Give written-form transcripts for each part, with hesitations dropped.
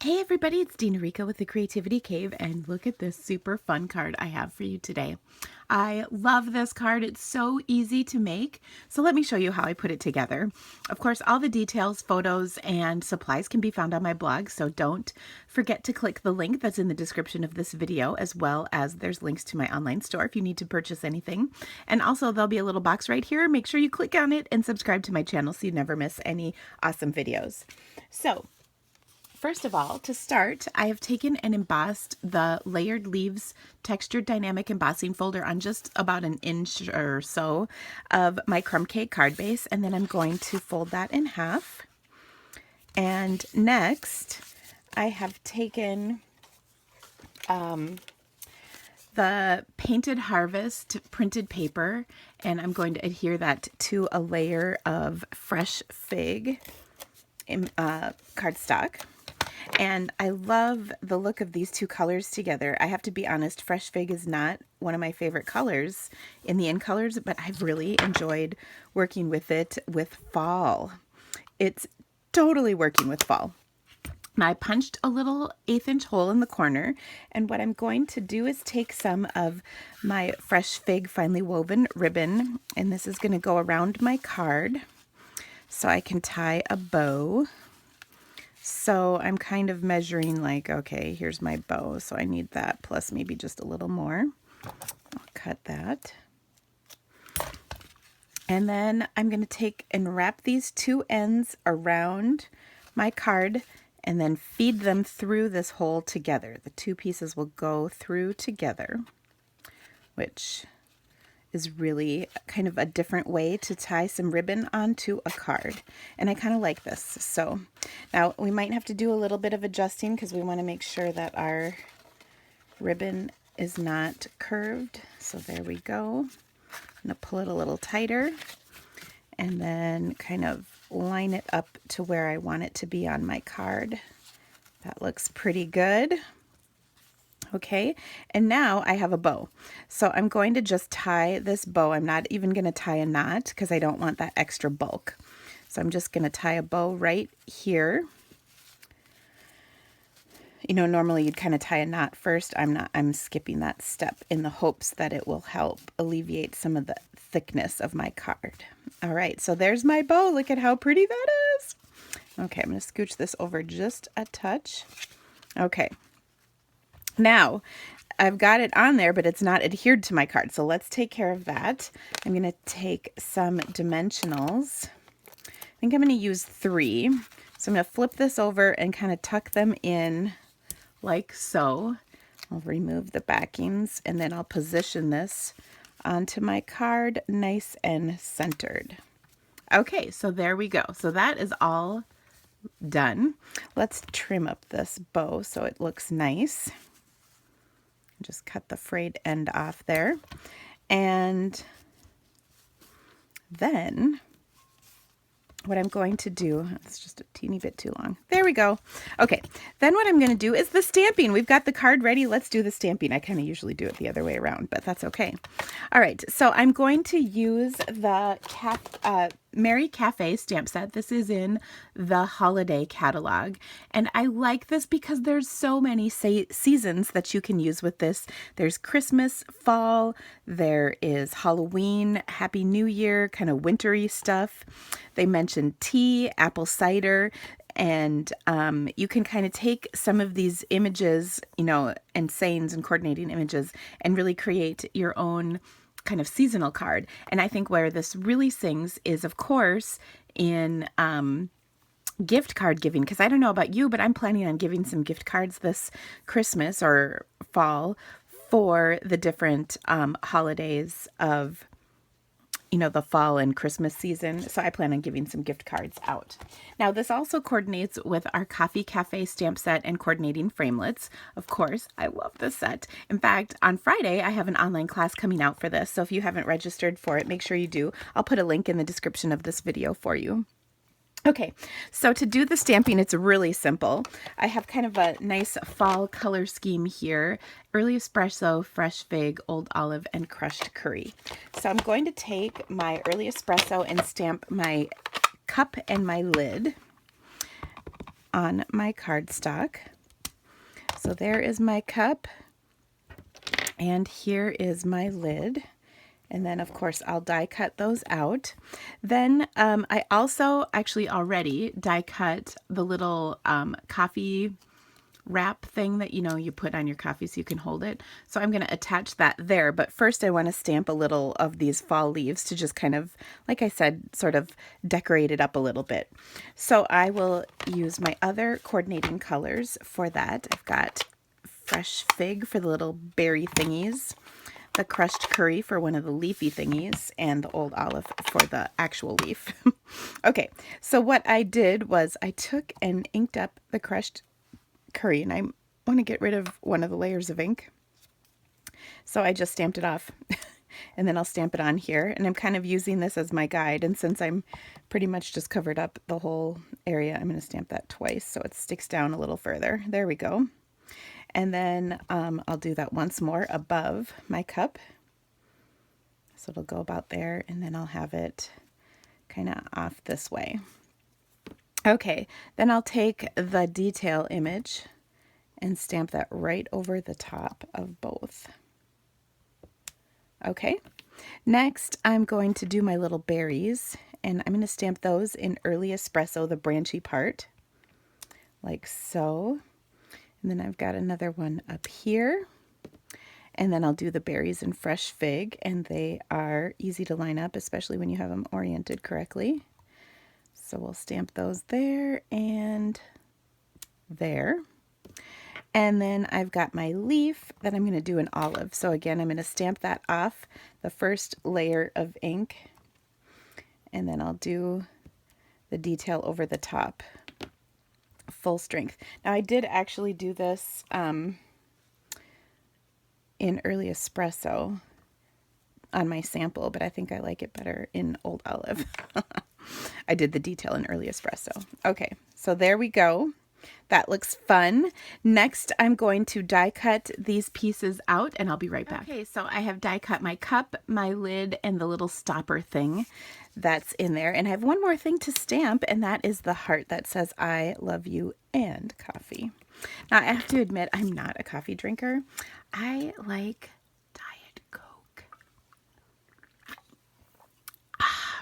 Hey everybody, it's Dina Rica with the Creativity Cave, and look at this super fun card I have for you today. I love this card. It's so easy to make. So let me show you how I put it together. Of course, all the details, photos, and supplies can be found on my blog, so don't forget to click the link that's in the description of this video, as well as there's links to my online store if you need to purchase anything. And also there'll be a little box right here. Make sure you click on it and subscribe to my channel so you never miss any awesome videos. So first of all, to start, I have taken and embossed the Layered Leaves Textured Dynamic Embossing folder on just about an inch or so of my crumb cake card base, and then I'm going to fold that in half. And next, I have taken the Painted Harvest printed paper, and I'm going to adhere that to a layer of fresh fig cardstock. And I love the look of these two colors together. I have to be honest, fresh fig is not one of my favorite colors in the in colors, but I've really enjoyed working with it with fall. It's totally working with fall. I punched a little 1/8 inch hole in the corner, and what I'm going to do is take some of my fresh fig finely woven ribbon, and this is going to go around my card so I can tie a bow. So I'm kind of measuring like, okay, here's my bow, so I need that plus maybe just a little more. I'll cut that. And then I'm going to take and wrap these two ends around my card and then feed them through this hole together. The two pieces will go through together, which is really kind of a different way to tie some ribbon onto a card. And I kind of like this. So now we might have to do a little bit of adjusting because we want to make sure that our ribbon is not curved. So there we go. I'm going to pull it a little tighter and then kind of line it up to where I want it to be on my card. That looks pretty good. Okay, and now I have a bow. So I'm going to just tie this bow. I'm not even going to tie a knot because I don't want that extra bulk. So I'm just going to tie a bow right here. You know, normally you'd kind of tie a knot first. I'm skipping that step in the hopes that it will help alleviate some of the thickness of my card. All right, so there's my bow. Look at how pretty that is. Okay, I'm going to scooch this over just a touch. Okay. Now, I've got it on there, but it's not adhered to my card, so let's take care of that. I'm going to take some dimensionals. I think I'm going to use 3. So I'm going to flip this over and kind of tuck them in like so. I'll remove the backings, and then I'll position this onto my card nice and centered. Okay, so there we go. So that is all done. Let's trim up this bow so it looks nice. Just cut the frayed end off there. And then what I'm going to do, it's just a teeny bit too long. There we go. Okay, then what I'm going to do is the stamping. We've got the card ready. Let's do the stamping. I kind of usually do it the other way around, but that's okay. All right, so I'm going to use the Merry Cafe stamp set. This is in the holiday catalog, and I like this because there's so many seasons that you can use with this. There's Christmas, fall, there is Halloween, Happy New Year, kind of wintry stuff. They mentioned tea, apple cider, and you can kind of take some of these images, you know, and sayings and coordinating images and really create your own kind of seasonal card. And I think where this really sings is, of course, in gift card giving, because I don't know about you, but I'm planning on giving some gift cards this Christmas or fall for the different holidays of, you know, the fall and Christmas season. So I plan on giving some gift cards out. Now, this also coordinates with our Coffee Cafe stamp set and coordinating framelits. Of course, I love this set. In fact, on Friday, I have an online class coming out for this. So if you haven't registered for it, make sure you do. I'll put a link in the description of this video for you. Okay, so to do the stamping, it's really simple. I have kind of a nice fall color scheme here. Early espresso, fresh fig, old olive, and crushed curry. So I'm going to take my early espresso and stamp my cup and my lid on my cardstock. So there is my cup, and here is my lid. And then, of course, I'll die cut those out. Then I also actually already die cut the little coffee wrap thing that, you put on your coffee so you can hold it. So I'm going to attach that there. But first I want to stamp a little of these fall leaves to just kind of, like I said, sort of decorate it up a little bit. So I will use my other coordinating colors for that. I've got fresh fig for the little berry thingies, the crushed curry for one of the leafy thingies, and the old olive for the actual leaf. Okay, so what I did was I took and inked up the crushed curry, and I want to get rid of one of the layers of ink. So I just stamped it off, and then I'll stamp it on here. And I'm kind of using this as my guide, and since I'm pretty much just covered up the whole area, I'm going to stamp that twice so it sticks down a little further. There we go. And then I'll do that once more above my cup. So it'll go about there, and then I'll have it kind of off this way. Okay, then I'll take the detail image and stamp that right over the top of both. Okay, next I'm going to do my little berries, and I'm going to stamp those in Early Espresso, the branchy part, like so. And then I've got another one up here. And then I'll do the berries in fresh fig, and they are easy to line up, especially when you have them oriented correctly. So we'll stamp those there and there. And then I've got my leaf that I'm going to do in olive. So again, I'm going to stamp that off the first layer of ink, and then I'll do the detail over the top. Full strength. Now I did actually do this in Early Espresso on my sample, but I think I like it better in Old Olive. I did the detail in Early Espresso. Okay, so there we go. That looks fun. Next, I'm going to die cut these pieces out, and I'll be right back. Okay, so I have die cut my cup, my lid, and the little stopper thing that's in there. And I have one more thing to stamp, and that is the heart that says, I love you and coffee. Now, I have to admit, I'm not a coffee drinker. I like Diet Coke.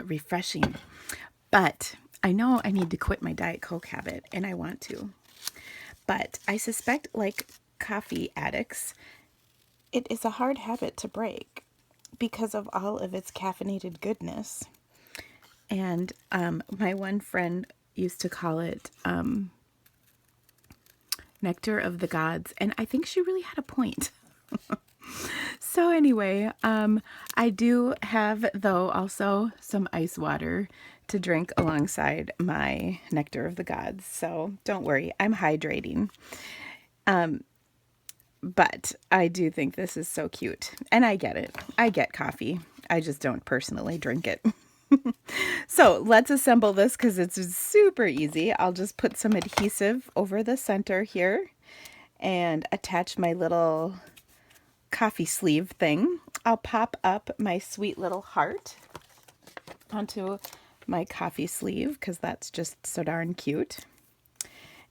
Refreshing. But I know I need to quit my Diet Coke habit, and I want to. But I suspect, like coffee addicts, it is a hard habit to break because of all of its caffeinated goodness. And my one friend used to call it nectar of the gods, and I think she really had a point. So anyway, I do have, though, also some ice water to drink alongside my nectar of the gods. So don't worry, I'm hydrating. But I do think this is so cute. And I get it. I get coffee. I just don't personally drink it. So let's assemble this because it's super easy. I'll just put some adhesive over the center here and attach my little coffee sleeve thing. I'll pop up my sweet little heart onto my coffee sleeve because that's just so darn cute.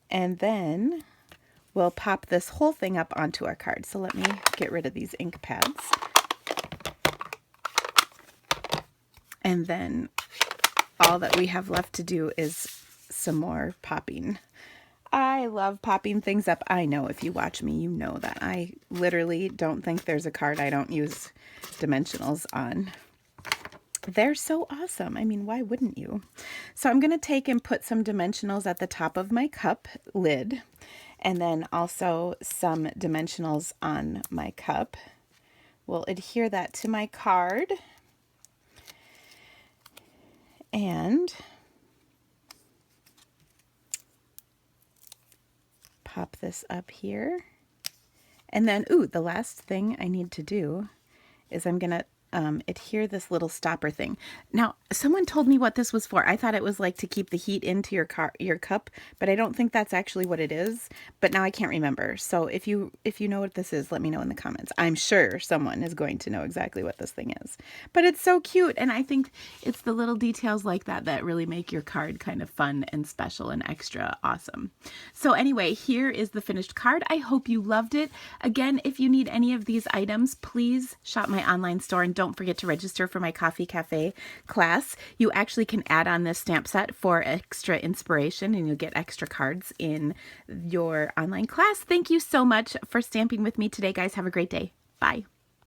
And then we'll pop this whole thing up onto our card. So let me get rid of these ink pads. And then all that we have left to do is some more popping. I love popping things up. I know if you watch me, you know that. I literally don't think there's a card I don't use dimensionals on. They're so awesome. I mean, why wouldn't you? So I'm going to take and put some dimensionals at the top of my cup lid, and then also some dimensionals on my cup. We'll adhere that to my card. And pop this up here. And then, ooh, the last thing I need to do is I'm going to adhere this little stopper thing. Now, someone told me what this was for. I thought it was like to keep the heat into your cup, but I don't think that's actually what it is. But now I can't remember. So if you know what this is, let me know in the comments. I'm sure someone is going to know exactly what this thing is. But it's so cute, and I think it's the little details like that that really make your card kind of fun and special and extra awesome. So anyway, here is the finished card. I hope you loved it. Again, if you need any of these items, please shop my online store, and don't forget to register for my Coffee Cafe class. You actually can add on this stamp set for extra inspiration, and you'll get extra cards in your online class. Thank you so much for stamping with me today, guys. Have a great day. Bye.